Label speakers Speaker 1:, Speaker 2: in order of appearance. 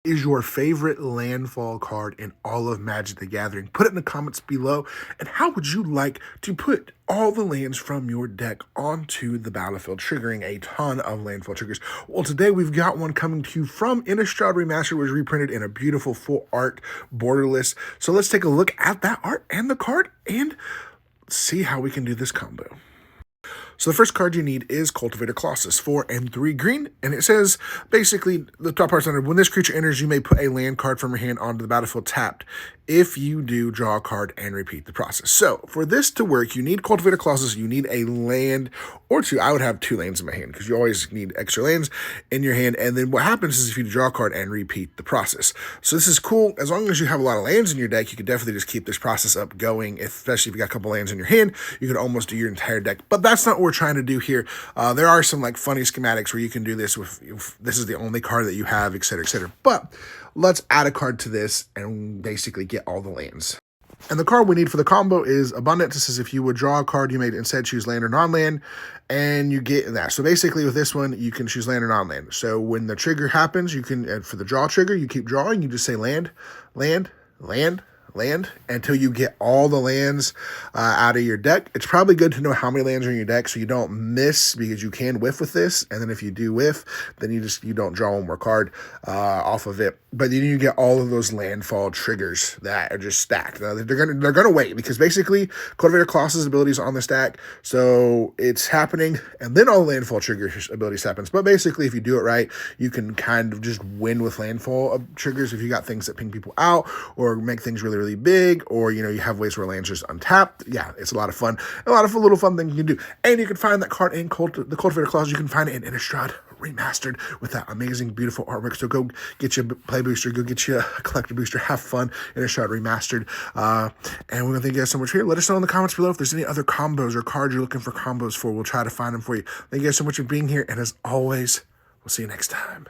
Speaker 1: is your favorite landfall card in all of Magic the Gathering? Put it in the comments below. And how would you like to put all the lands from your deck onto the battlefield, triggering a ton of landfall triggers? Well, today we've got one coming to you from Innistrad Remastered, which was reprinted in a beautiful full art borderless. So let's take a look at that art and the card and see how we can do this combo. So the first card you need is Cultivator Colossus, 4 and 3 green, and it says, basically, the top part's under, when this creature enters, you may put a land card from your hand onto the battlefield tapped. If you do, draw a card and repeat the process. So for this to work, you need Cultivator Colossus, you need a land or two. I would have 2 lands in my hand because you always need extra lands in your hand. And then what happens is if you draw a card and repeat the process. So this is cool. As long as you have a lot of lands in your deck, you can definitely just keep this process up going. Especially if you got a couple lands in your hand, you can almost do your entire deck. But that's not what we're trying to do here. There are some like funny schematics where you can do this if this is the only card that you have, etc., etc. But let's add a card to this and basically get all the lands. And the card we need for the combo is Abundance. It says if you would draw a card, you may instead choose land or non-land, and you get that. So basically with this one, you can choose land or non-land. So when the trigger happens, you can, for the draw trigger, you keep drawing, you just say land, land, land, land until you get all the lands out of your deck. It's probably good to know how many lands are in your deck so you don't miss, because you can whiff with this, and then if you do whiff, then you don't draw one more card off of it. But then you get all of those landfall triggers that are just stacked. Now, they're gonna wait, because basically Cultivator Colossus abilities on the stack, so it's happening, and then all the landfall trigger abilities happens. But basically, if you do it right, you can kind of just win with landfall triggers if you got things that ping people out or make things really big, or you have ways where lands just untapped. Yeah, it's a lot of fun. A lot of little fun things you can do. And you can find that card in the Cultivator Colossus. You can find it in Innistrad Remastered with that amazing, beautiful artwork. So go get you a play booster, go get you a collector booster, have fun. Innistrad Remastered. And we want to thank you guys so much for here. Let us know in the comments below if there's any other combos or cards you're looking for combos for. We'll try to find them for you. Thank you guys so much for being here, and as always, we'll see you next time.